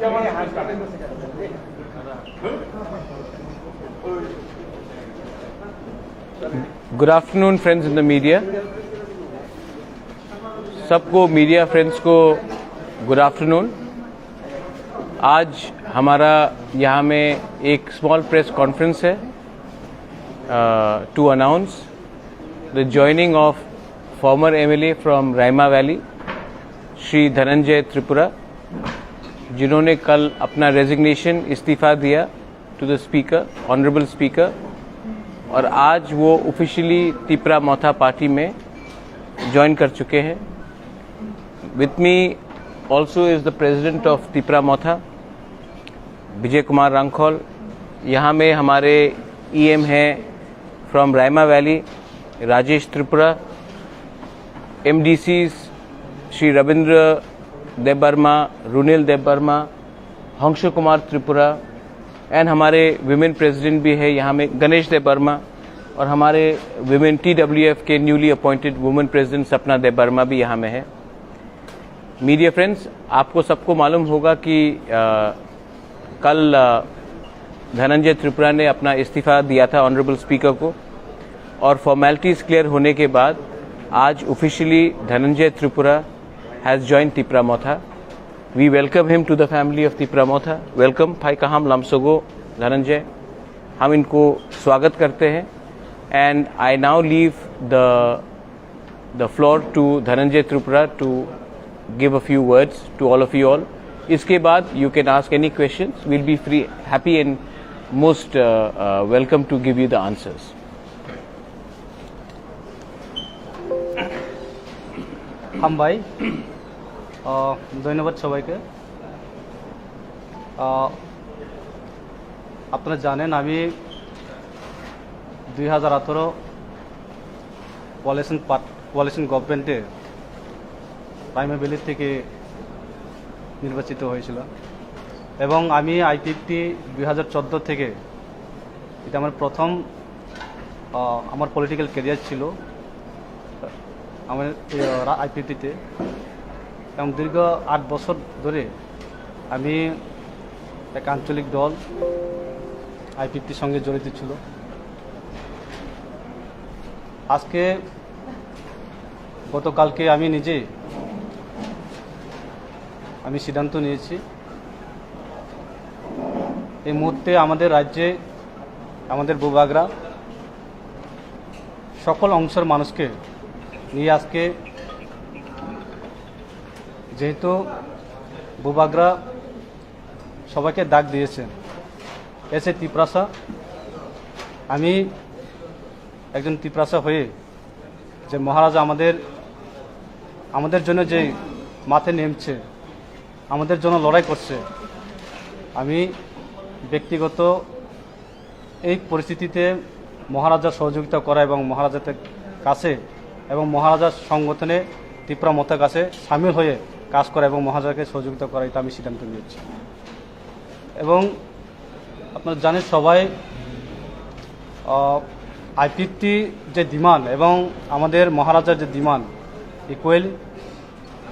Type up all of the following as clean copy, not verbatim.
Good afternoon friends in the media. सबको media friends को good afternoon. आज हमारा यहाँ में एक स्मॉल प्रेस कॉन्फ्रेंस है to announce the joining of former MLA from Raima Valley Shri Dhananjay Tripura, जिन्होंने कल अपना रेजिग्नेशन इस्तीफ़ा दिया to the speaker, honourable speaker, और आज वो ऑफिशियली तिपरा मोथा पार्टी में ज्वाइन कर चुके हैं। With me also is the president of Tipra Motha Vijay Kumar Rankhal. यहाँ में हमारे ईएम हैं फ्रॉम रायमा वैली राजेश त्रिपुरा, एमडीसीज श्री रविंद्र देबबर्मा, रुनिल देबबर्मा, हंस कुमार त्रिपुरा, एंड हमारे विमेन प्रेसिडेंट भी है यहाँ में गणेश देबबर्मा, और हमारे विमेन TWF के न्यूली अपॉइंटेड वुमेन प्रेसिडेंट सपना देबबर्मा भी यहाँ में है। मीडिया फ्रेंड्स, आपको सबको मालूम होगा कि कल धनंजय त्रिपुरा ने अपना इस्तीफ़ा दिया था ऑनरेबल स्पीकर को, और फॉर्मेलिटीज़ क्लियर होने के बाद आज officially Dhananjay Tripura has joined Tipra Motha. We welcome him to the family of Tipra Motha. Welcome Phai Kaham Lamsogo Dhananjay. हम इनको स्वागत करते हैं, and I now leave the floor to Dhananjay Tripura to give a few words to all of you all. इसके बाद you can ask any questions. We'll be free, happy and most welcome to give you the answers. हम भाई ধন্যবাদ সবাইকে। আপনারা জানেন আমি 2018 coalition গভর্নমেন্টে Raima valley থেকে নির্বাচিত হয়েছিল, এবং আমি আইপিএফটি 2014 থেকে, এটা আমার প্রথম আমার পলিটিক্যাল ক্যারিয়ার ছিল আমার আইপিএফটিতে, এবং দীর্ঘ 8 বছর ধরে আমি এক আঞ্চলিক দল আইপিএফটির সঙ্গে জড়িত ছিল। আজকে গতকালকে আমি নিজে সিদ্ধান্ত নিয়েছি এই মুহূর্তে আমাদের রাজ্যে, আমাদের ভূভাগরা সকল অংশের মানুষকে নিয়ে আজকে, যেহেতু ভূভাগরা সবাইকে ডাক দিয়েছেন এসে তিপ্রাসা, আমি একজন তিপ্রাসা হয়ে যে মহারাজা আমাদের জন্য যে মাঠে নেমছে, আমাদের জন্য লড়াই করছে, আমি ব্যক্তিগত এই পরিস্থিতিতে মহারাজার সহযোগিতা করা এবং মহারাজার কাছে এবং মহারাজার সংগঠনে তিপ্রা মথার কাছে সামিল হয়ে কাজ করা এবং মহারাজাকে সহযোগিতা করা, এটা আমি সিদ্ধান্ত নিয়েছি। এবং আপনারা জানেন সবাই, আইপিএফটি যে ডিমান্ড এবং আমাদের মহারাজার যে demand equal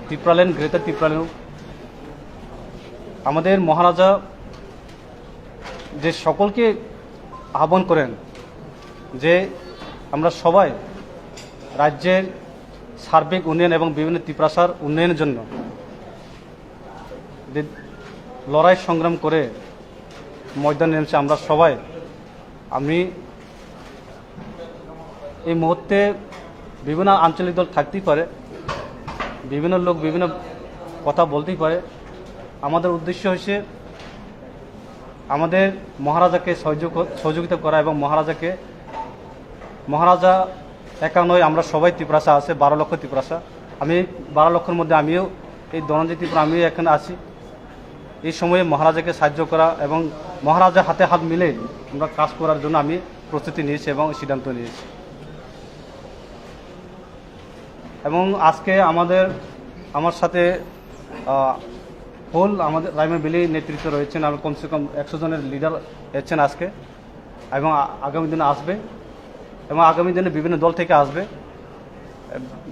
Tripuraland, greater Tripuraland. আমাদের মহারাজা যে সকলকে আহ্বান করেন যে আমরা সবাই রাজ্যের সার্বিক উন্নয়ন এবং বিভিন্ন ত্রিপ্রাসার উন্নয়নের জন্য যে লড়াই সংগ্রাম করে ময়দানে নেমেছে আমরা সবাই। আমি এই মুহূর্তে বিভিন্ন আঞ্চলিক দল থাকতেই পারে, বিভিন্ন লোক বিভিন্ন কথা বলতেই পারে, আমাদের উদ্দেশ্য হচ্ছে আমাদের মহারাজাকে সহযোগিতা করা এবং মহারাজা একা নয়, আমরা সবাই ত্রিপ্রাসা আছে, 12 লক্ষ ত্রিপ্রাসা। আমি 12 লক্ষের মধ্যে আমিও এই ধনঞ্জয় ত্রিপুরা আমিও এখানে আছি। এই সময়ে মহারাজাকে সাহায্য করা এবং মহারাজা হাতে হাত মিলে আমরা কাজ করার জন্য আমি প্রস্তুতি নিয়েছি এবং সিদ্ধান্ত নিয়েছি। এবং আজকে আমার সাথে হোল আমাদের রায়মা ভ্যালি নেতৃত্ব রয়েছেন, আর কমসে কম 100 জনের লিডার এসেছেন আজকে, এবং আগামী দিনে আসবে, এবং আগামী দিনে বিভিন্ন দল থেকে আসবে,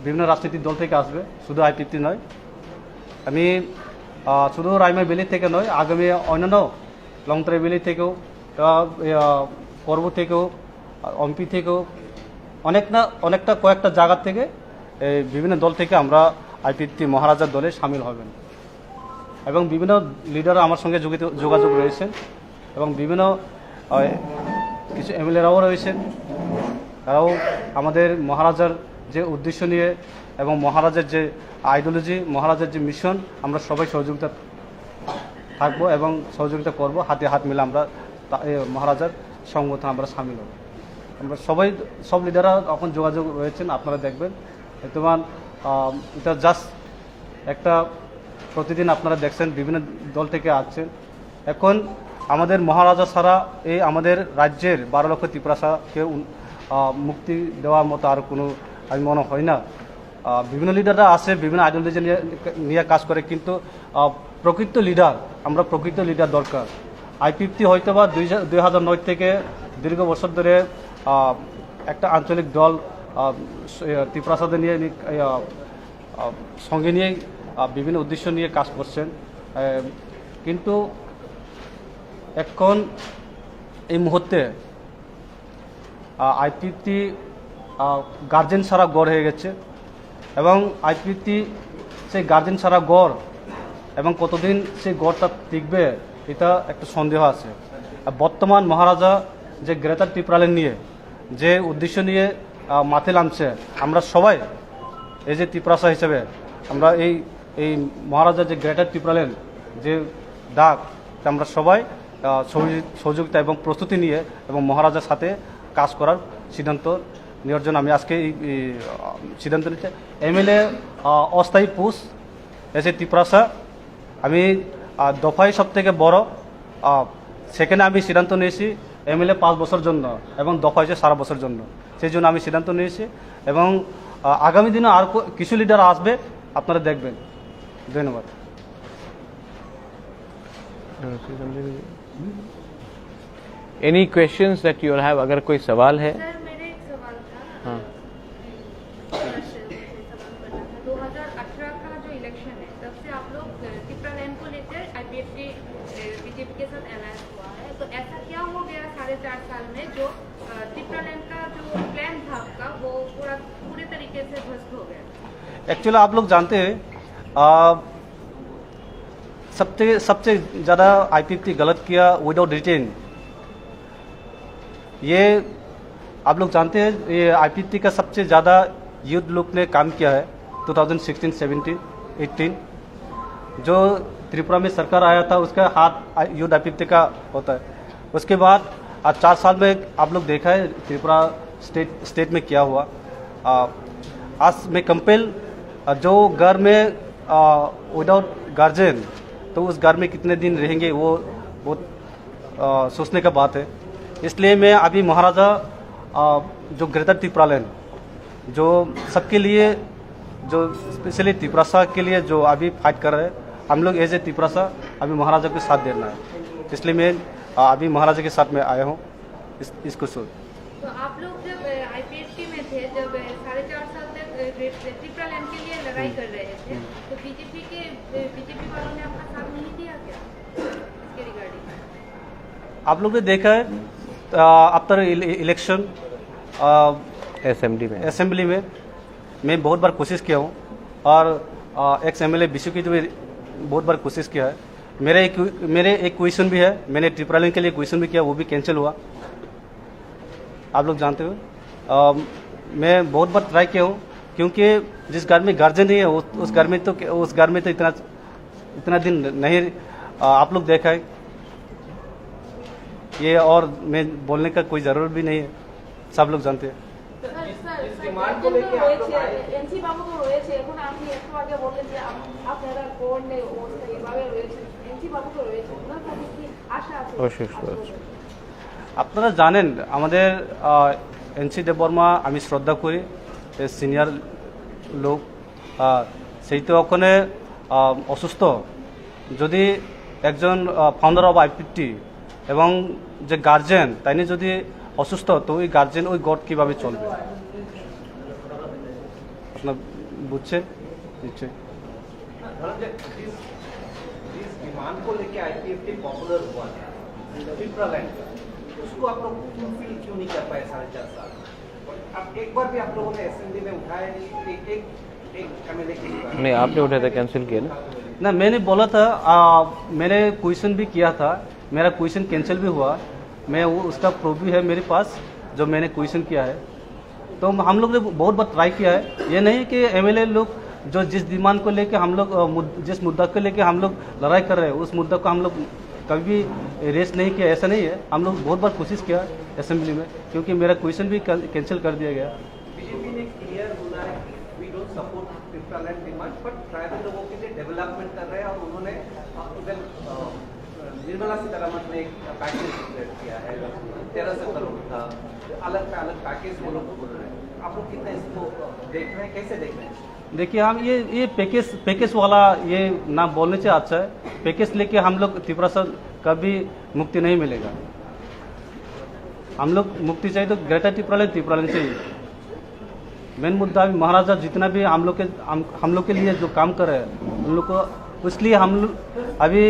বিভিন্ন রাজনৈতিক দল থেকে আসবে, শুধু আইপিএফটি নয়। আমি শুধু রাইমা ভ্যালি থেকে নয়, আগামী অন্যান্য লংতরাই ভ্যালি থেকেও, করবু থেকেও, এমপি থেকেও অনেকটা কয়েকটা জায়গা থেকে বিভিন্ন দল থেকে আমরা আইপিএফটি মহারাজার দলে সামিল হবেন এবং বিভিন্ন লিডাররা আমার সঙ্গে যোগাযোগ রয়েছেন এবং বিভিন্ন কিছু এমএলএরাও রয়েছেন। তারাও আমাদের মহারাজার যে উদ্দেশ্য নিয়ে এবং মহারাজের যে আইডিওলজি, মহারাজের যে মিশন, আমরা সবাই সহযোগিতা থাকবো এবং সহযোগিতা করব। হাতে হাত মিলে আমরা মহারাজার সংগঠন আমরা সামিল হব। আমরা সব লিডাররা এখন যোগাযোগ রয়েছেন, আপনারা দেখবেন। বর্তমান এটা জাস্ট একটা প্রতিদিন আপনারা দেখছেন বিভিন্ন দল থেকে আসছেন। এখন আমাদের মহারাজা ছাড়া এই আমাদের রাজ্যের 12 লক্ষ ত্রিপুরাকে মুক্তি দেওয়ার মতো আর কোনো আমি মনে হয় না। বিভিন্ন লিডাররা আছে, বিভিন্ন আইডিওলজি নিয়ে কাজ করে, কিন্তু প্রকৃত লিডার, আমরা প্রকৃত লিডার দরকার। আইপিএফটি হয়তো বা 2009 থেকে দীর্ঘ বছর ধরে একটা আঞ্চলিক দল ত্রিপুরাসাদে নিয়ে সঙ্গে নিয়ে বিভিন্ন উদ্দেশ্য নিয়ে কাজ করছেন, কিন্তু এখন এই মুহূর্তে আইপিএফটি গার্জেন ছাড়া গড় হয়ে গেছে এবং আইপিএফটি সেই গার্জেন ছাড়া গড় এবং কতদিন সেই গড়টা টিকবে এটা একটা সন্দেহ আছে। বর্তমান মহারাজা যে গ্রেটার ত্রিপুরাল্যান্ড নিয়ে যে উদ্দেশ্য নিয়ে মাঠে নামছে, আমরা সবাই এই যে ত্রিপুরাসা হিসেবে আমরা এই মহারাজার যে গ্রেটার ত্রিপুরাল্যান্ড যে ডাক, আমরা সবাই সহযোগিতা এবং প্রস্তুতি নিয়ে এবং মহারাজার সাথে কাজ করার সিদ্ধান্ত নেওয়ার জন্য আমি আজকে এই সিদ্ধান্ত নিচ্ছি। এমএলএ অস্থায়ী পোস্ট এসে ত্রিপুরাসা আমি দফায় সব থেকে বড়, সেখানে আমি সিদ্ধান্ত নিয়েছি এমএলএ 5 বছর জন্য এবং দফা হয়েছে 7 বছর জন্য। সেই জন্য আমি সিদ্ধান্ত নিয়েছি এবং আগামী দিনে আর কিছু লিডার আসবে, আপনারা দেখবেন। ধন্যবাদ। Any questions that you have? अगर कोई सवाल है? सर मेरे एक सवाल था। हाँ। 2018 का जो इलेक्शन है तब से आप लोग त्रिपुरालैंड को लेकर आईपीएफटी बीजेपी के साथ अलायंस हुआ है, तो ऐसा क्या हो गया 4.5 साल में जो त्रिपुरालैंड का जो प्लान था आपका वो पूरे तरीके से ध्वस्त हो गया? एक्चुअली आप लोग जानते हैं सबसे ज़्यादा आईपीएफटी गलत किया विदाउट रिटेन। ये आप लोग जानते हैं ये आईपीएफटी का सबसे ज़्यादा यूथ लोग ने काम किया है 2016, 17, 18 जो त्रिपुरा में सरकार आया था उसका हाथ यूथ आईपीएफटी का होता है। उसके बाद 4 साल में आप लोग देखा है त्रिपुरा स्टेट में क्या हुआ। आज में कंपेल जो घर में विदाउट गार्जियन, तो उस घर में कितने दिन रहेंगे वो बहुत सोचने का बात है। इसलिए मैं अभी महाराजा जो ग्रेटर त्रिपुरालैंड जो सबके लिए जो स्पेशली त्रिपुरासा के लिए जो अभी फाइट कर रहे हैं, हम लोग एज ए त्रिपुरासा अभी महाराजा के साथ देना है। इसलिए मैं अभी महाराजा के साथ में आया हूँ इसको सुन। तो आप लोग जब आईपीएफटी में थे, जब 4.5 साल तक त्रिपुरालैंड के लिए लड़ाई कर रहे थे, तो बीजेपी वालों ने आपका साथ नहीं दिया क्या इसके रिगार्डिंग? आप लोग ने देखा है आफ्टर इलेक्शन असेंबली में मैं बहुत बार कोशिश किया हूँ और एक्स एमएलए विशु की भी बहुत बार कोशिश किया है। मेरे एक क्वेश्चन भी है, मैंने त्रिपुरालैंड के लिए क्वेश्चन भी किया, वो भी कैंसिल हुआ, आप लोग जानते हो। मैं बहुत बार ट्राई किया हूँ क्योंकि जिस घर में गार्जियन नहीं है उस घर में तो इतना दिन नहीं आप लोग देखा है ये, और मैं बोलने का कोई ज़रूरत भी नहीं है, सब लोग जानते हैं। আপনারা জানেন আমাদের এনসি দেববর্মা আমি শ্রদ্ধা করি, সিনিয়র লোক, সেই তো ওখানে অসুস্থ, যদি একজন ফাউন্ডার অফ আইপিএফটি এবং যে গার্জেন তাই নিয়ে যদি অসুস্থ, তো ওই গার্জেন ওই গড কীভাবে চলবে আপনার বুঝছেন নিশ্চয়ই। डिमांड को लेके आईपीएफटी पॉपुलर हुआ था त्रिपुरालैंड का, उसको आप लोग फुलफिल क्यों नहीं कर पाए 4.5 साल? अब एक बार भी आप लोगों ने असेंबली में उठाया नहीं, एक एमएलए के लिए नहीं, आपने उठाया था, कैंसिल किया ना? ना, मैंने बोला था, मैंने क्वेश्चन भी किया था, मेरा क्वेश्चन कैंसिल भी हुआ। मैं वो उसका प्रूफ भी है मेरे पास जो मैंने क्वेश्चन किया है। तो हम लोग ने बहुत बार ट्राई किया है। ये नहीं कि एमएलए लोग जो जिस डिमांड को लेके हम लोग जिस मुद्दा को लेके हम लोग लड़ाई कर रहे हैं उस मुद्दा को हम लोग कभी भी रेस नहीं किया, ऐसा नहीं है। हम लोग बहुत बार कोशिश किया असेंबली में, क्योंकि मेरा क्वेश्चन भी कैंसिल कर दिया गया। बीजेपी ने क्लियर बोला है कि we don't support Tripuraland demand, but tribal लोगों के लिए डेवलपमेंट कर रहे हैं, और उन्होंने निर्मला सीतारमण ने एक पैकेज डिक्लेयर किया है 1300 करोड़ का, अलग पैकेज वो लोग बोल रहे हैं। आप लोग कितना इसको देख रहे हैं, कैसे देख रहे हैं? देखिए, हम ये पैकेज वाला ये ना बोलने से अच्छा है। पैकेज लेके हम लोग त्रिपुरा से कभी मुक्ति नहीं मिलेगा। हम लोग मुक्ति चाहिए तो ग्रेटर त्रिपुरालैंड चाहिए। मेन मुद्दा अभी महाराजा जितना भी हम लोग के लिए जो काम कर रहे हैं उन लोग को, इसलिए हम लोग अभी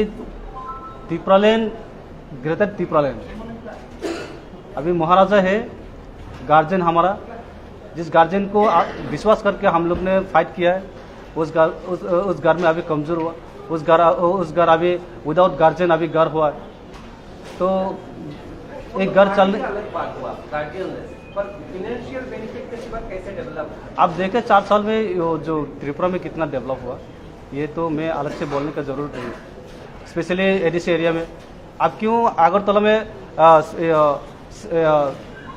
त्रिपुरालैंड, ग्रेटर त्रिपुरालैंड अभी महाराजा है गार्जियन हमारा, जिस गार्जियन को विश्वास करके हम लोग ने फाइट किया है, उस घर में अभी कमजोर हुआ, उस घर अभी विदाउट गार्जियन अभी घर हुआ है। तो एक घर चलने अलग बात हुआ, गार्जियनलेस, पर फाइनेंशियल बेनिफिट के सिवा कैसे डेवलप? आप देखें 4 साल में जो त्रिपुरा में कितना डेवलप हुआ, ये तो मैं अलग से बोलने का जरूरत नहीं है। स्पेशली एडीसी एरिया में अब क्यों अगरतला में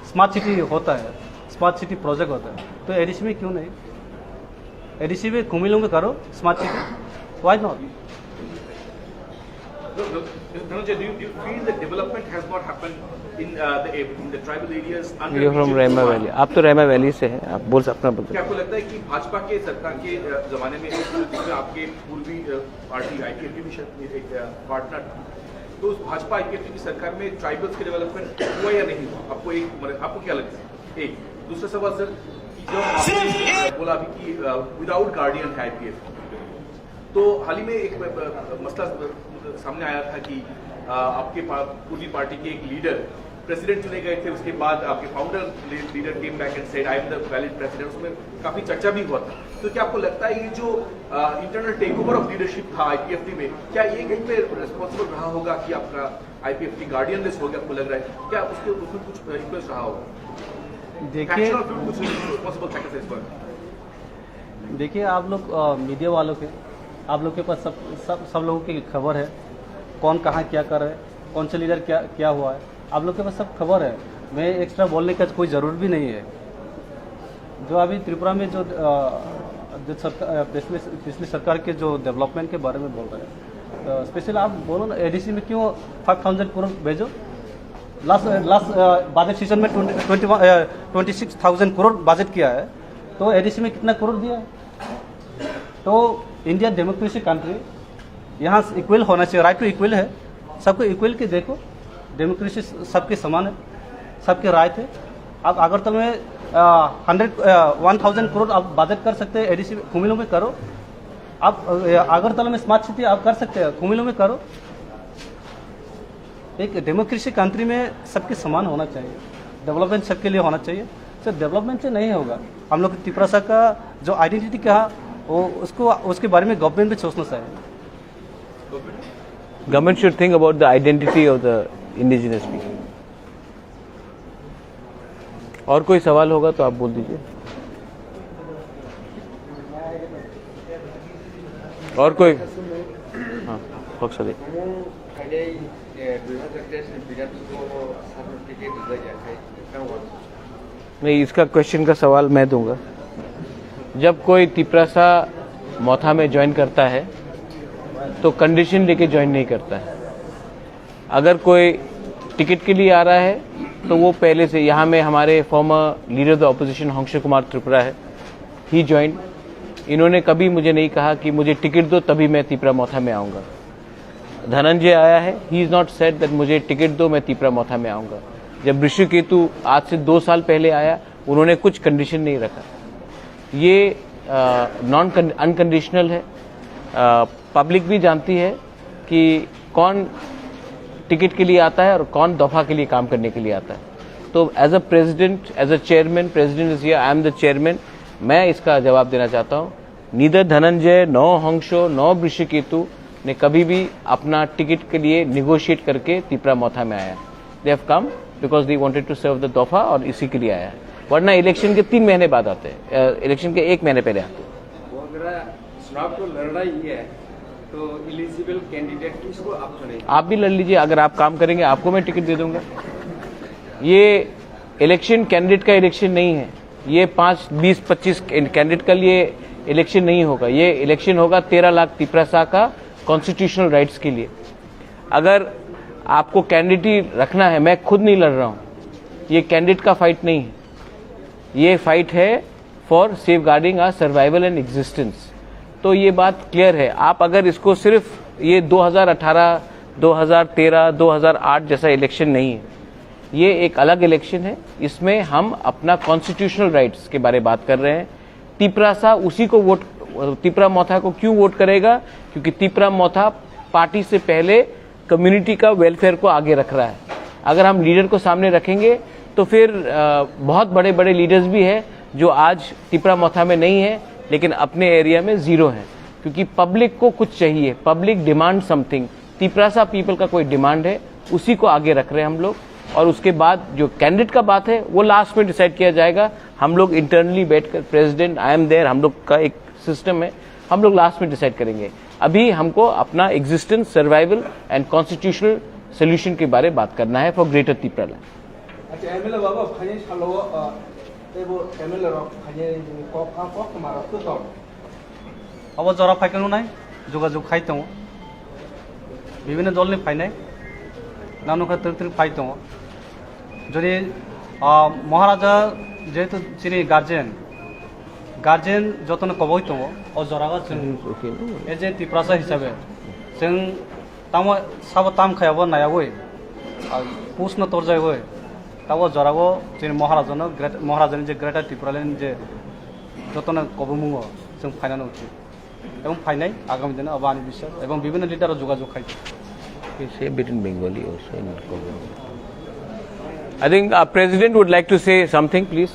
स्मार्ट सिटी होता है, स्मार्ट सिटी प्रोजेक्ट होता है, तो एडीसी में क्यों नहीं? एडीसी में कुमिल्लू में करो smart city, why not? Dhananjay, do you feel that development has not happened in the tribal areas under ये फ्रॉम रेमा वैली। आप तो रेमा वैली से हैं, आप बोल सकते हैं। क्या आपको लगता है कि भाजपा के सरकार के जमाने में जिसमें आपके पूर्वी पार्टी आईपीएफटी भी शायद एक पार्टनर था, तो उस भाजपा आईपीएफटी की सरकार में ट्राइबल्स के डेवलपमेंट हुआ या नहीं हुआ? आपको क्या लगता है? एक दूसरा सवाल सर, जो आपने बोला अभी कि विदाउट गार्डियन है आईपीएफटी, तो हाल ही में एक मसला सामने आया था कि आपके पूर्वी पार्टी के एक लीडर प्रेसिडेंट चुने गए थे, उसके बाद आपके founder leader came back and said I am the valid president, उसमें काफी चर्चा भी हुआ था। तो क्या आपको लगता है ये जो internal take over of leadership था आईपीएफटी में, क्या ये कहीं पे रेस्पॉन्सिबल रहा होगा कि आपका आईपीएफटी गार्डियनलेस हो गया? आपको लग रहा है क्या उसमें कुछ इन्फ्लुएंस रहा होगा? देखिए, आप लोग मीडिया वालों के, आप लोग के पास सब लोगों की खबर है, कौन कहाँ क्या कर रहा है, कौन से लीडर क्या हुआ है, आप लोग के पास सब खबर है। मैं एक्स्ट्रा बोलने का कोई ज़रूर भी नहीं है। जो अभी त्रिपुरा में जो पिछली सरकार के जो डेवलपमेंट के बारे में बोल रहे हैं, स्पेशल आप बोलो ना, एडीसी में क्यों 5,000 करोड़ भेजो? लास्ट बजट सीजन में 26,000 करोड़ बजट किया है, तो एडीसी में कितना करोड़ दिया है? तो इंडिया डेमोक्रेसी कंट्री, यहाँ इक्वल होना चाहिए, राइट टू इक्वल है, सबको इक्वल के देखो, डेमोक्रेसी सबके समान है, सबके राय थे। आप अगरतला में 1,000 करोड़ आप बजट कर सकते हैं, एडीसी कुमिल्लू में करो। आप अगरतला में स्मार्ट सिटी आप कर सकते हैं, कुमिल्लू में करो। एक डेमोक्रेसी कंट्री में सबके समान होना चाहिए, डेवलपमेंट सबके लिए होना चाहिए। सर, डेवलपमेंट से नहीं होगा। हम लोग त्रिपुरा का जो आइडेंटिटी क्या वो उसके बारे में गवर्नमेंट भी सोचना चाहिए। Government should think about the identity of the indigenous people. और कोई सवाल होगा तो आप बोल दीजिए। और कोई? हाँ, पक्ष नहीं, इसका क्वेश्चन का सवाल मैं दूंगा। जब कोई तिपरासा मोथा में ज्वाइन करता है तो कंडीशन लेके ज्वाइन नहीं करता है। अगर कोई टिकट के लिए आ रहा है तो वो पहले से, यहाँ में हमारे former leader of the opposition Hangsu Kumar Tripura है, ही ज्वाइन। इन्होंने कभी मुझे नहीं कहा कि मुझे टिकट दो तभी मैं तिपरा मोथा में आऊँगा। धनंजय आया है, he is not said that मुझे टिकट दो मैं तिपरा मोथा में आऊँगा। जब ऋषिकेतु आज से 2 साल पहले आया, उन्होंने कुछ कंडीशन नहीं रखा। ये अनकंडीशनल है। पब्लिक भी जानती है कि कौन टिकट के लिए आता है और कौन दफा के लिए काम करने के लिए आता है। तो as a president, as a chairman, president is here, I am the chairman, मैं इसका जवाब देना चाहता हूँ। Neither Dhananjay, no Hanso, no Vrishiketu ने कभी भी अपना टिकट के लिए निगोशिएट करके तिपरा मोथा में आया। They have come because they wanted to serve the दफा और इसी के लिए आया है, वरना इलेक्शन के 3 महीने बाद आते हैं, इलेक्शन के 1 महीने पहले आते हैं। वो अगर चुनाव को लड़ रही है तो एलिजिबल कैंडिडेट किसको आप चुनेंगे? आप भी लड़ लीजिए, अगर आप काम करेंगे आपको मैं टिकट दे दूंगा। ये इलेक्शन कैंडिडेट का इलेक्शन नहीं है, ये 5, 20, 25 कैंडिडेट का लिए इलेक्शन नहीं होगा। ये इलेक्शन होगा 13 लाख तिपरासा का कॉन्स्टिट्यूशनल राइट्स के लिए। अगर आपको कैंडिडेट रखना है, मैं खुद नहीं लड़ रहा हूं, ये कैंडिडेट का फाइट नहीं है, ये फाइट है for safeguarding our survival and existence. तो ये बात क्लियर है। आप अगर इसको सिर्फ ये 2018, 2013, 2008 जैसा इलेक्शन नहीं है, ये एक अलग इलेक्शन है। इसमें हम अपना कॉन्स्टिट्यूशनल राइट्स के बारे में बात कर रहे हैं। तिपरासा उसी को वोट, तिपरा मोथा को क्यों वोट करेगा? क्योंकि तिपरा मोथा पार्टी से पहले कम्युनिटी का वेलफेयर को आगे रख रहा है। अगर हम लीडर को सामने रखेंगे तो फिर बहुत बड़े बड़े लीडर्स भी हैं जो आज तिपरा मोथा में नहीं है लेकिन अपने एरिया में 0 है, क्योंकि पब्लिक को कुछ चाहिए, public demand something. Tiprasa people का कोई डिमांड है, उसी को आगे रख रहे हैं हम लोग। और उसके बाद जो कैंडिडेट का बात है वो लास्ट में डिसाइड किया जाएगा। हम लोग इंटरनली बैठकर, प्रेसिडेंट, आई एम देयर, हम लोग का एक सिस्टम है, हम लोग लास्ट में डिसाइड करेंगे। अभी हमको अपना existence, survival and constitutional solution के बारे में बात करना है फॉर ग्रेटर तिपरा लैंड। अच्छा एमएलए बाबा फाइनेंस खालो एबो एमएलए रो फाइनेंस को का मारा तो तो अब जरा फाइकानो नाय যোগাযোগ খাই दङ বিভিন্ন দলनि फाइनाय नानु खातिर फाइ दङ যদি महाराजा जेहेतु যিনি गार्जेन जतन कबई दङ अ जरागा जों एज ए तिपरासा हिसाबै जों ताम साबो ताम खायाबो नायाबो पुष्ण तरजायबो ताव जरागो जों महाराजानि जे ग्रेटर त्रिपुरालैंड जे जतन कबमुङो जों फाइनानो उचित এবং ফাইনাই আগামী দিনে আবার বিশ্বাস এবং বিভিন্ন লিডারও যোগাযোগ খাইছে। between Bengali also in Kobo. I think our president would like to say something, please.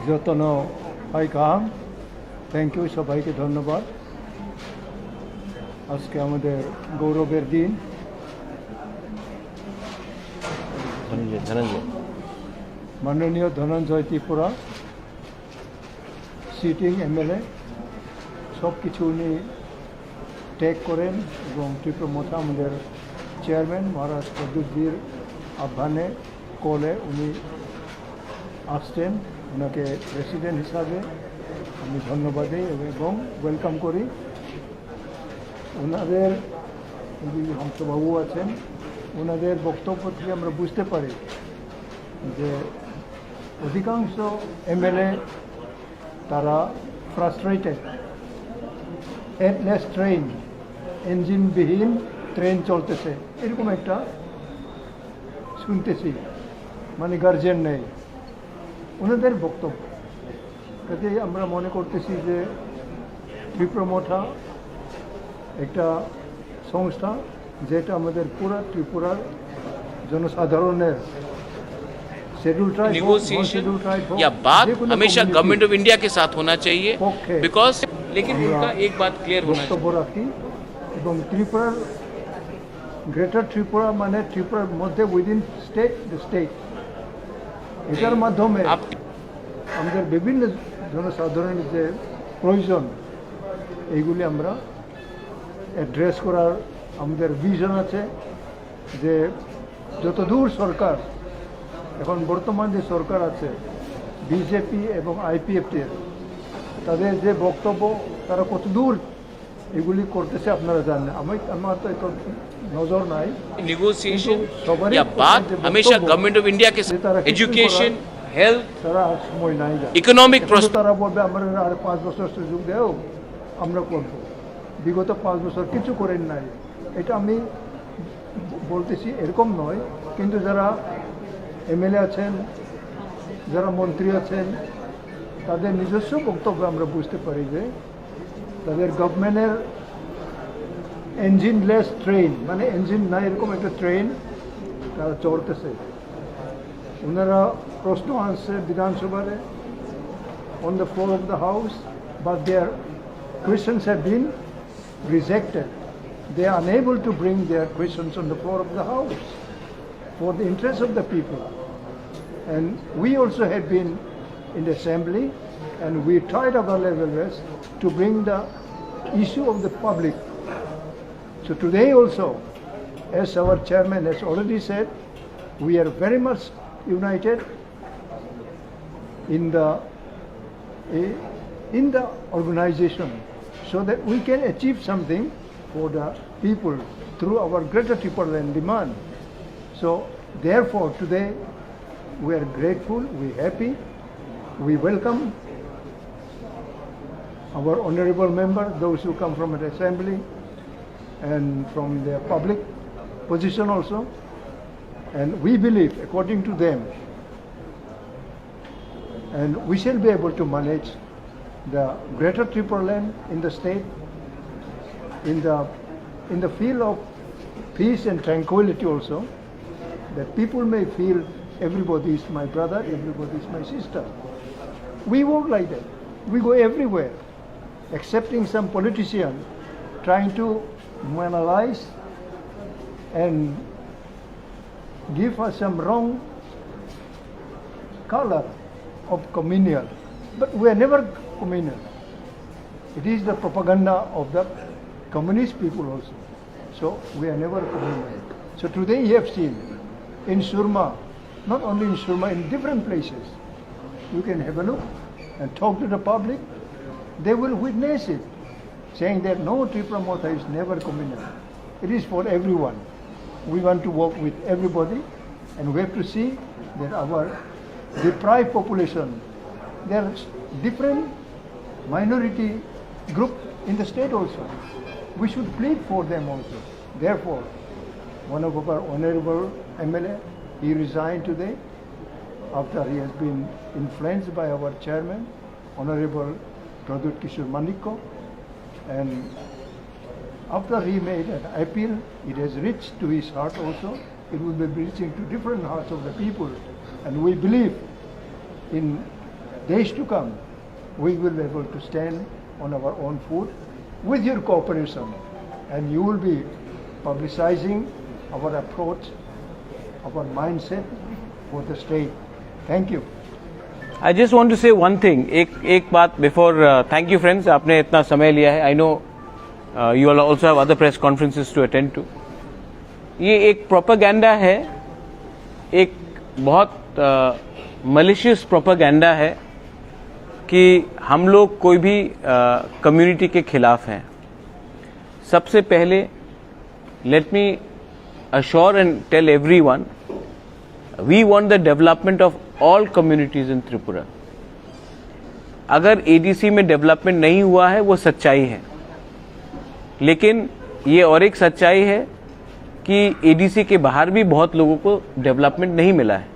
যতন ভাই কাম, থ্যাংক ইউ, সবাইকে ধন্যবাদ। আজকে আমাদের গৌরবের দিন। মাননীয় ধনঞ্জয় ত্রিপুরা সিটিং এমএলএ সব কিছু উনি টেক করেন এবং ত্রিপুরা মোথা আমাদের চেয়ারম্যান মহারাজ প্রদ্যুৎজির আহ্বানে কলে উনি আসছেন। ওনাকে প্রেসিডেন্ট হিসাবে আমি ধন্যবাদ দিই এবং ওয়েলকাম করি। ওনাদের হংসবাবু আছেন, ওনাদের বক্তব্য থেকে আমরা বুঝতে পারি যে অধিকাংশ এমএলএ তারা ফ্রাস্ট্রেটেড। হেডলেস ট্রেন, ইঞ্জিনবিহীন ট্রেন চলতেছে এরকম একটা শুনতেছি, মানে গার্জেন নেই ওনাদের বক্তব্য। কাজে আমরা মনে করতেছি যে ত্রিপুরা মোথা একটা সংস্থা যেটা আমাদের পুরা ত্রিপুরার জনসাধারণের शेड्यूल ट्राइब नेगोशिएशन या बात हमेशा गवर्नमेंट ऑफ इंडिया के साथ होना चाहिए, बिकॉज लेकिन उनका एक बात क्लियर होना चाहिए। রাখি এবং ত্রিপুরার গ্রেটার ত্রিপুরা মানে ত্রিপুরার মধ্যে উইদিন স্টেট এটার মাধ্যমে আমাদের বিভিন্ন জনসাধারণের যে প্রয়োজন এইগুলি আমরা অ্যাড্রেস করার আমাদের ভিশন আছে। যে যতদূর সরকার এখন বর্তমান যে সরকার আছে বিজেপি এবং আইপিএফটির, তাদের যে বক্তব্য তারা কতদূর এগুলি করতেছে আপনারা জানেন। আমার তো এত নজর নাই। नेगोशिएशन या बात हमेशा गवर्नमेंट ऑफ इंडिया के साथ, एजुकेशन, हेल्थ, তারা সময় নাই, इकोनॉमिक তারা বলবে আমরা আর 5 বছর সুযোগ দেও আমরা করব। বিগত 5 বছর কিছু করেন নাই, এটা আমি বলতেছি এরকম নয়। কিন্তু যারা এমএলএ আছেন, যারা মন্ত্রী আছেন তাদের নিজস্ব বক্তব্য আমরা বুঝতে পারি যে তাদের গভর্নমেন্টের ইঞ্জিনলেস ট্রেন, মানে ইঞ্জিন নাই এরকম একটা ট্রেন তারা চলতেছে। ওনারা প্রশ্ন আনছে বিধানসভায় on the floor of the house, but their questions have been rejected. They are unable to bring their questions on the floor of the house for the interest of the people. And we also have been in the assembly, and we tried our level best to bring the issue of the public. So today also, as our chairman has already said, we are very much united in the organization so that we can achieve something for the people through our Greater Triple Land demand. So therefore today we are grateful, we are happy, we welcome our honorable member, those who come from the assembly and from their public position also, and we believe according to them, and we shall be able to manage the Greater Triple Land in the state in the field of peace and tranquility also, that people may feel everybody is my brother, everybody is my sister. We work like that. We go everywhere, accepting some politician trying to analyze and give us some wrong color of communal, but we are never communal. It is the propaganda of the communist people also. So we are never communal. So today you have seen in Surma, not only in Surma, in different places, you can have a look and talk to the public. They will witness it, saying that no, Tripura Motha is never communal. It is for everyone. We want to work with everybody, and we have to see that our deprived population, there are different minority group in the state also. We should plead for them also. Therefore, one of our honorable MLA, he resigned today after he has been influenced by our chairman, Honorable Pradut Kishore Manikko, and after he made an appeal, it has reached to his heart also. It will be reaching to different hearts of the people, and we believe in days to come, we will be able to stand on our own foot with your cooperation, and you will be publicizing our approach, our mindset for the state. Thank you. I just want to say one thing. एक बात before. Thank you, friends. आपने इतना समय लिया है. I know you all also have other press conferences to attend to. ये एक propaganda है, एक बहुत malicious propaganda है कि हम लोग कोई भी कम्युनिटी के खिलाफ हैं. सबसे पहले let me assure and tell everyone, we want the development of all communities in Tripura. अगर ADC में डेवलपमेंट नहीं हुआ है वो सच्चाई है, लेकिन ये और एक सच्चाई है कि ADC के बाहर भी बहुत लोगों को डेवलपमेंट नहीं मिला है.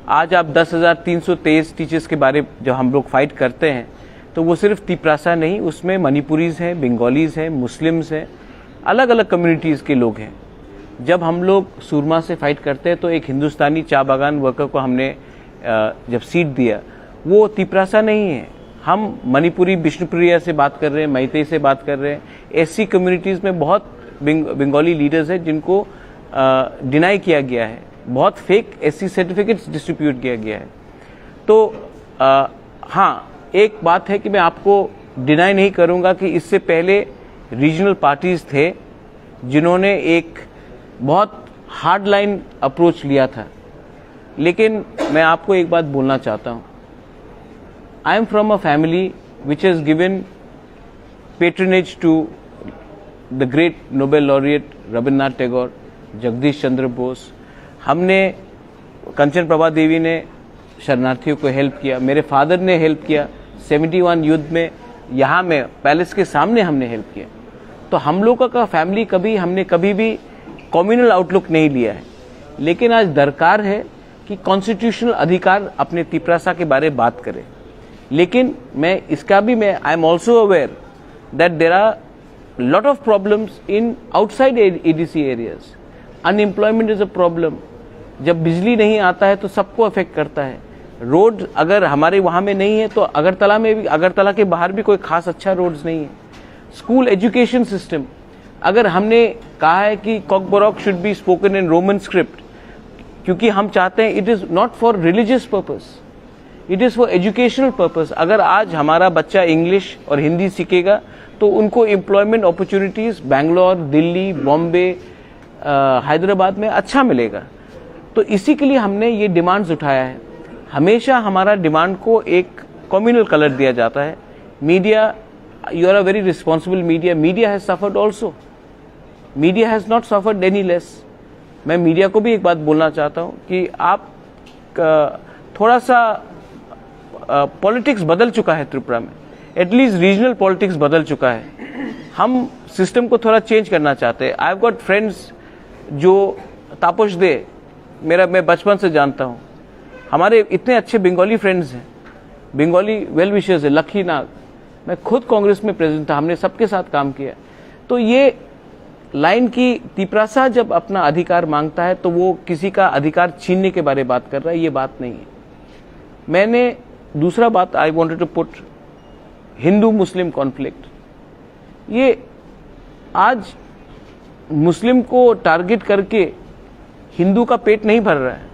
आज आप 10,323 टीचर्स के बारे जब हम लोग फाइट करते हैं तो वो सिर्फ तिपरासा नहीं, उसमें मणिपुरीज हैं, बंगालीज हैं, मुस्लिम्स हैं, अलग अलग कम्युनिटीज़ के लोग हैं. जब हम लोग सुरमा से फाइट करते हैं तो एक हिंदुस्तानी चा बागान वर्कर को हमने जब सीट दिया, वो तिपरासा नहीं है. हम मणिपुरी विष्णुप्रिया से बात कर रहे हैं, मैतेई से बात कर रहे हैं. एससी कम्युनिटीज़ में बहुत बंगाली लीडर्स हैं जिनको डिनाई किया गया है, बहुत फेक एससी सर्टिफिकेट्स डिस्ट्रीब्यूट किया गया है. तो हाँ, एक बात है कि मैं आपको डिनाई नहीं करूंगा कि इससे पहले रीजनल पार्टीज थे जिन्होंने एक बहुत हार्ड लाइन अप्रोच लिया था. लेकिन मैं आपको एक बात बोलना चाहता हूं. I am from a family which has given patronage to the great Nobel laureate Rabindranath Tagore, Jagadish Chandra Bose. हमने, कंचन प्रभा देवी ने शरणार्थियों को हेल्प किया, मेरे फादर ने हेल्प किया 71 युद्ध में, यहाँ में पैलेस के सामने हमने हेल्प किया. तो हम लोगों का फैमिली हमने कभी भी कम्युनल आउटलुक नहीं लिया है. लेकिन आज दरकार है कि कॉन्स्टिट्यूशनल अधिकार अपने तिपरासा के बारे में बात करें, लेकिन मैं इसका भी I am also aware that there are lot of problems in outside ADC areas. Unemployment is a problem. जब बिजली नहीं आता है तो सबको अफेक्ट करता है। रोड अगर हमारे वहां में नहीं है तो अगरतला में भी, अगरतला के बाहर भी कोई खास अच्छा रोड्स नहीं है। स्कूल एजुकेशन सिस्टम, अगर हमने कहा है कि Kokborok should be spoken in Roman script, क्योंकि हम चाहते हैं it is not for religious purpose, it is for educational purpose. अगर आज हमारा बच्चा इंग्लिश और हिंदी सीखेगा तो उनको एम्प्लॉयमेंट अपॉर्चुनिटीज बेंगलोर, दिल्ली, बॉम्बे, हैदराबाद में अच्छा मिलेगा। तो इसी के लिए हमने ये डिमांड्स उठाया है। हमेशा हमारा डिमांड को एक कम्युनल कलर दिया जाता है। Media, you are a very responsible media, media has suffered also, media has not suffered any less. मैं मीडिया को भी एक बात बोलना चाहता हूं कि आप थोड़ा सा पॉलिटिक्स बदल चुका है त्रिपुरा में, एटलीस्ट रीजनल पॉलिटिक्स बदल चुका है। हम सिस्टम को थोड़ा चेंज करना चाहते हैं। आई हैव गॉट फ्रेंड्स जो तापस दे, मैं बचपन से जानता हूं, हमारे इतने अच्छे बंगाली फ्रेंड्स हैं, बंगाली वेल विशर्स है, लखी नाग। मैं खुद कांग्रेस में प्रेसिडेंट था, हमने सबके साथ काम किया। तो ये लाइन की तिपरासा जब अपना अधिकार मांगता है तो वो किसी का अधिकार छीनने के बारे में बात कर रहा है, ये बात नहीं है। मैंने दूसरा बात I wanted to put, Hindu Muslim conflict. ये आज मुस्लिम को टारगेट करके हिंदू का पेट नहीं भर रहा है,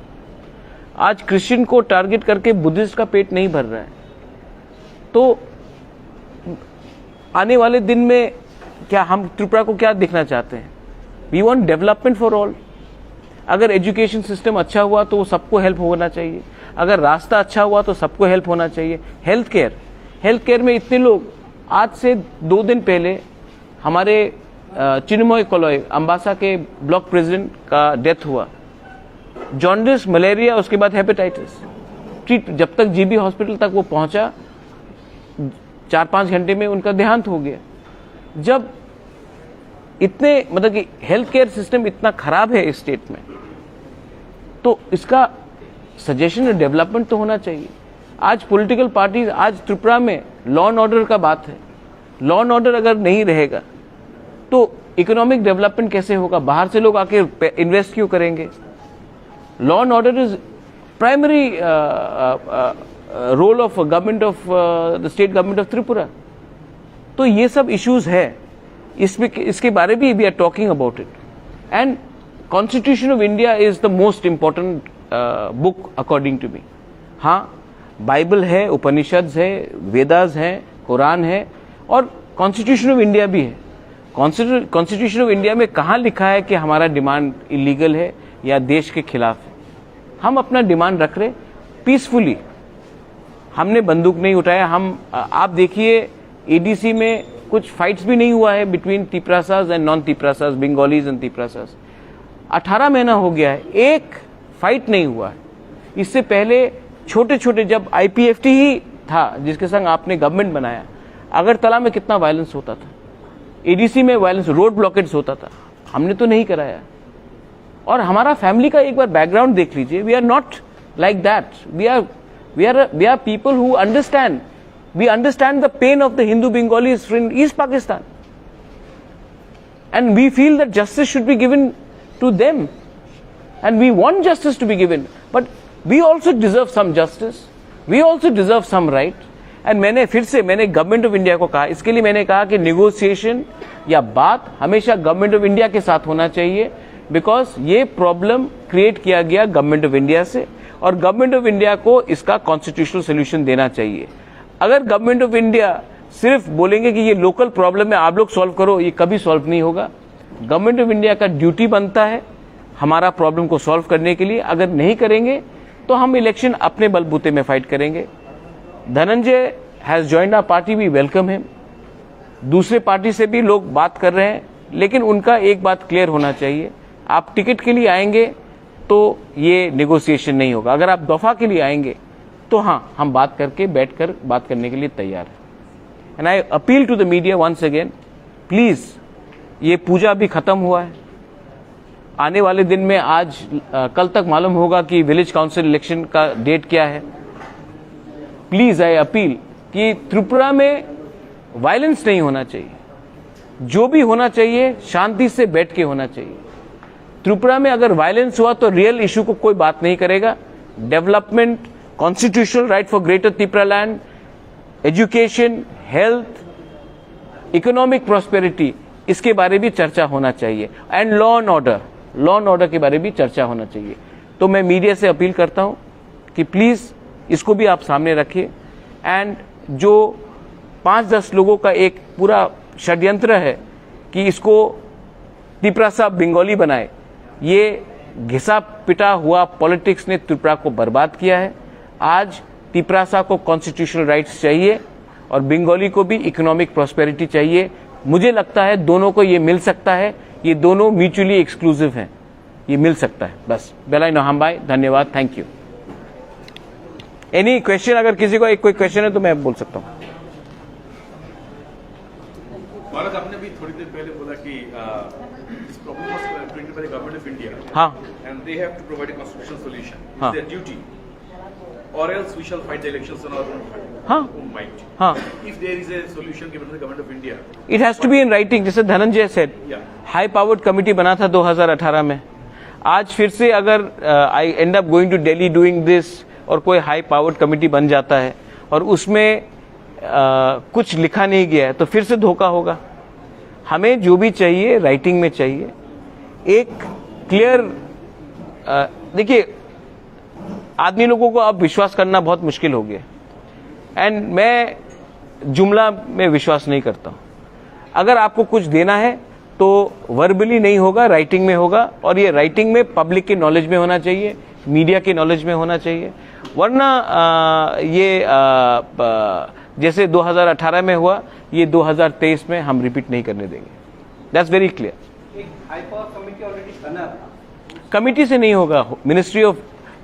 आज क्रिश्चियन को टारगेट करके बुद्धिस्ट का पेट नहीं भर रहा है। तो आने वाले दिन में क्या हम त्रिपुरा को क्या देखना चाहते हैं? We want development for all. अगर एजुकेशन सिस्टम अच्छा हुआ तो सबको हेल्प होना चाहिए, अगर रास्ता अच्छा हुआ तो सबको हेल्प होना चाहिए। हेल्थ केयर में इतने लोग, आज से 2 दिन पहले हमारे चिन्मय कोलॉय अंबासा के ब्लॉक प्रेसिडेंट का डेथ हुआ, जॉन्डिस, मलेरिया, उसके बाद हेपेटाइटिस। जब तक जीबी हॉस्पिटल तक वो पहुंचा 4-5 घंटे में उनका देहांत हो गया। जब इतने मतलब कि हेल्थ केयर सिस्टम इतना खराब है इस स्टेट में, तो इसका सजेशन डेवलपमेंट तो होना चाहिए। आज पॉलिटिकल पार्टीज, आज त्रिपुरा में लॉ एंड ऑर्डर का बात है। लॉ एंड ऑर्डर अगर नहीं रहेगा तो इकोनॉमिक डेवलपमेंट कैसे होगा? बाहर से लोग आके इन्वेस्ट क्यों करेंगे? Law and order is primary role of government of the state government of Tripura. तो ये सब इश्यूज है, इसके बारे में we are talking about it. And constitution of India is the most important book according to me. हाँ, Bible है, उपनिषद है, वेदास है, कुरान है, और कॉन्स्टिट्यूशन ऑफ इंडिया भी है। कॉन्स्टिट्यूशन ऑफ इंडिया में कहाँ लिखा है कि हमारा डिमांड इलीगल है या देश के खिलाफ है? हम अपना डिमांड रख रहे पीसफुली, हमने बंदूक नहीं उठाया। आप देखिए एडीसी में कुछ फाइट्स भी नहीं हुआ है between Tiprasas and non Tiprasas, Bengalis and Tiprasas. 18 महीना हो गया है, एक फाइट नहीं हुआ है। इससे पहले छोटे छोटे, जब आईपीएफटी ही था जिसके संग आपने गवर्नमेंट बनाया, अगरतला में कितना वायलेंस होता था, एडीसी में वायलेंस, रोड ब्लॉकेट्स होता था, हमने तो नहीं कराया। और हमारा फैमिली का एक बार बैकग्राउंड देख लीजिए। We are not like that. We are people who understand, we understand the pain of the Hindu Bengalis in East Pakistan, and we feel that justice should be given to them, and we want justice to be given, but we also deserve some justice, we also deserve some right. And मैंने government of India को कहा, इसके लिए मैंने कहा कि negotiation या बात हमेशा गवर्नमेंट ऑफ इंडिया के साथ होना चाहिए, बिकॉज ये प्रॉब्लम क्रिएट किया गया गवर्नमेंट ऑफ इंडिया से, और गवर्नमेंट ऑफ इंडिया को इसका कॉन्स्टिट्यूशनल सोल्यूशन देना चाहिए। अगर गवर्नमेंट ऑफ इंडिया सिर्फ बोलेंगे कि ये लोकल प्रॉब्लम है, आप लोग सॉल्व करो, ये कभी सॉल्व नहीं होगा। गवर्नमेंट ऑफ इंडिया का ड्यूटी बनता है हमारा प्रॉब्लम को सॉल्व करने के लिए। अगर नहीं करेंगे तो हम इलेक्शन अपने बलबूते में फाइट करेंगे। Dhananjay has joined our party, we welcome him. दूसरे पार्टी से भी लोग बात कर रहे हैं, लेकिन उनका एक बात क्लियर होना चाहिए, आप टिकट के लिए आएंगे तो ये नेगोशिएशन नहीं होगा। अगर आप दफा के लिए आएंगे तो हाँ, हम बात करके बैठकर बात करने के लिए तैयार हैं। And I appeal to the media once again, please, ये पूजा भी खत्म हुआ है, आने वाले दिन में आज कल तक मालूम होगा कि विलेज काउंसिल इलेक्शन का डेट क्या है। प्लीज आई अपील कि त्रिपुरा में वायलेंस नहीं होना चाहिए, जो भी होना चाहिए शांति से बैठ के होना चाहिए। त्रिपुरा में अगर वायलेंस हुआ तो रियल इशू को कोई बात नहीं करेगा। Development, constitutional right for greater Tripura land, education, health, economic prosperity, इसके बारे में चर्चा होना चाहिए। एंड लॉ एंड ऑर्डर के बारे में चर्चा होना चाहिए। तो मैं मीडिया से अपील करता हूं कि प्लीज इसको भी आप सामने रखिए। एंड जो 5-10 लोगों का एक पूरा षड्यंत्र है कि इसको त्रिपुरा बंगाली बनाए, ये घिसा पिटा हुआ पॉलिटिक्स ने त्रिपुरा को बर्बाद किया है। आज त्रिपुरा को कॉन्स्टिट्यूशनल राइट्स चाहिए और बंगाली को भी इकोनॉमिक प्रॉस्पेरिटी चाहिए। मुझे लगता है दोनों को ये मिल सकता है, ये दोनों म्यूचुअली एक्सक्लूसिव हैं, ये मिल सकता है। बस बेलाई नोहाम भाई, धन्यवाद, थैंक यू। एनी क्वेश्चन, अगर किसी को एक कोई क्वेश्चन है तो मैं बोल सकता हूँ। महाराज, आपने भी थोड़ी देर पहले बोला कि this problem was created by the government of India. हाँ And they have to provide a constitutional solution. It's हाँ. their duty. Or else we shall fight the elections on our हाँ. own might. हाँ, If there is a solution given to the government of India. It has to be in writing, जैसे Dhananjay said. Yeah. High powered committee बना था 2018 में। आज फिर से अगर I end up going to Delhi doing this और कोई हाई पावर्ड कमिटी बन जाता है और उसमें कुछ लिखा नहीं गया है तो फिर से धोखा होगा। हमें जो भी चाहिए राइटिंग में चाहिए, एक क्लियर। देखिए, आदमी लोगों को अब विश्वास करना बहुत मुश्किल हो गया एंड मैं जुमला में विश्वास नहीं करता हूं। अगर आपको कुछ देना है तो वर्बली नहीं होगा, राइटिंग में होगा, और ये राइटिंग में पब्लिक के नॉलेज में होना चाहिए, मीडिया के नॉलेज में होना चाहिए। वरना जैसे 2018 में हुआ, ये 2023 में हम रिपीट नहीं करने देंगे। That's very clear. एक हाई पावर कमेटी ऑलरेडी बना था, कमिटी से नहीं होगा। Ministry of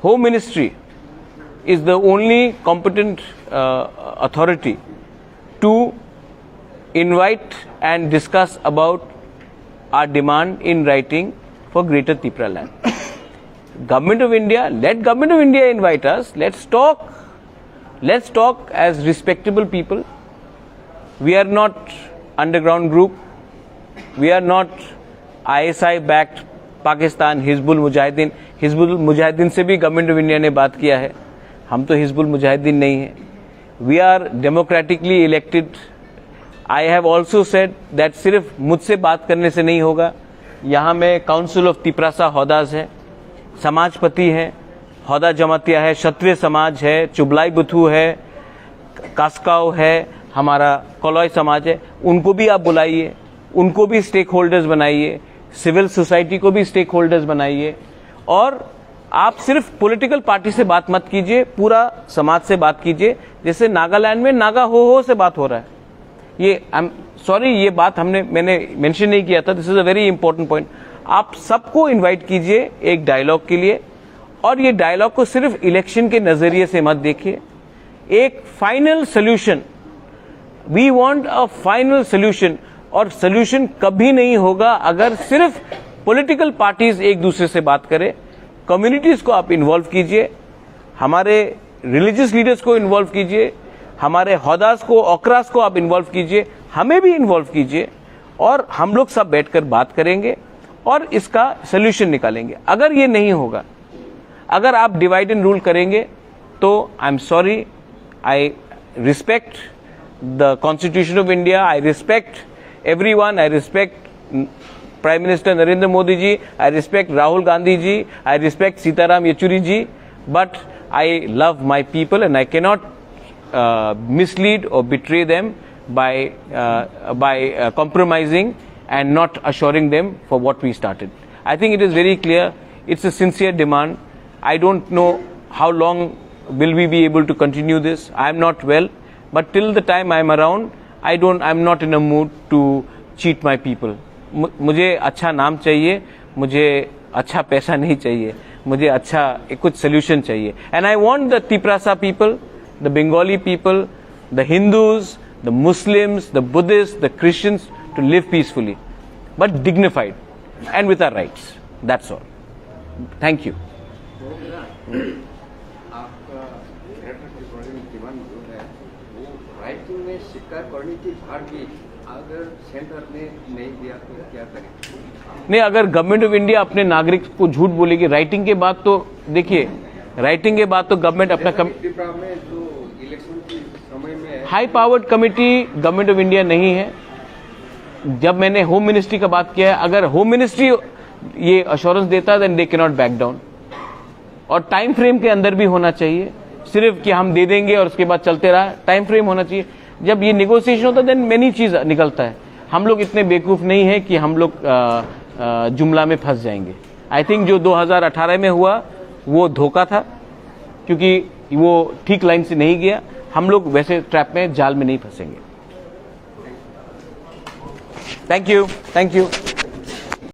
home ministry is the only competent authority to invite and discuss about our demand in writing for Greater Tripura land. Government of India, let Government of India invite us. Let's talk as respectable people. We are not underground group. We are not ISI backed Pakistan, Hizbul Mujahideen. Hizbul Mujahideen से भी government of India ने बात किया है, हम तो हिजबुल मुजाहिदीन नहीं है। We are democratically elected. I have also said that सिर्फ मुझसे बात करने से नहीं होगा। यहाँ में काउंसिल ऑफ त्रिपुरा हौदाज है, समाजपति है, हौदा जमातिया है, क्षत्रिय समाज है, चुबलाई बुथू है, कास्काव है, हमारा कोलॉय समाज है। उनको भी आप बुलाइए, उनको भी स्टेक होल्डर्स बनाइए, सिविल सोसाइटी को भी स्टेक होल्डर्स बनाइए। और आप सिर्फ पॉलिटिकल पार्टी से बात मत कीजिए, पूरा समाज से बात कीजिए। जैसे नागालैंड में नागा हो से बात हो रहा है। ये सॉरी, ये बात मैंने मेंशन नहीं किया था। This is a very important point. आप सबको इनवाइट कीजिए एक डायलॉग के लिए, और ये डायलॉग को सिर्फ इलेक्शन के नजरिए से मत देखिए। एक final solution, we want a final solution. और सोल्यूशन कभी नहीं होगा अगर सिर्फ पॉलिटिकल पार्टीज एक दूसरे से बात करें। कम्युनिटीज को आप इन्वॉल्व कीजिए, हमारे रिलीजियस लीडर्स को इन्वॉल्व कीजिए, हमारे हौदास को, ओकरास को आप इन्वॉल्व कीजिए, हमें भी इन्वॉल्व कीजिए, और हम लोग सब बैठकर बात करेंगे और इसका सोल्यूशन निकालेंगे। अगर ये नहीं होगा, अगर आप डिवाइड एंड रूल करेंगे, तो I am sorry. I respect the constitution of India, I respect everyone. I respect Prime Minister Narendra Modi ji, I respect Rahul Gandhi ji, I respect Sitaram Yechuri ji, but I love my people and I cannot mislead or betray them by compromising and not assuring them for what we started. I think it is very clear. It's a sincere demand. I don't know how long will we be able to continue this. I am not well, but till the time I am around, I'm not in a mood to cheat my people. मुझे अच्छा नाम चाहिए, मुझे अच्छा पैसा नहीं चाहिए, मुझे अच्छा कुछ सोल्यूशन चाहिए। And I want the Tripura people, the Bengali people, the Hindus, the Muslims, the Buddhists, the Christians to live peacefully, but dignified and with our rights. That's all, thank you. आपका demand जो है वो writing में स्वीकार करने की बात भी अगर सेंटर ने नहीं दिया तो क्या करें? नहीं, अगर गवर्नमेंट ऑफ इंडिया अपने नागरिक को झूठ बोलेगी राइटिंग के बाद, तो देखिए राइटिंग के बाद तो गवर्नमेंट अपना त्रिपुरा में जो इलेक्शन के समय में high powered committee government of India नहीं है। जब मैंने होम मिनिस्ट्री का बात किया है, अगर होम मिनिस्ट्री ये अश्योरेंस देता है then they can not back down, और टाइम फ्रेम के अंदर भी होना चाहिए, सिर्फ कि हम दे देंगे और उसके बाद चलते रहा, टाइम फ्रेम होना चाहिए। जब ये नेगोशिएशन होता है देन मेनी चीज निकलता है। हम लोग इतने बेवकूफ नहीं है कि हम लोग जुमला में फंस जाएंगे। आई थिंक जो 2018 में हुआ वो धोखा था, क्योंकि वो ठीक लाइन से नहीं गया। हम लोग वैसे ट्रैप में, जाल में नहीं फंसेंगे। Thank you, thank you.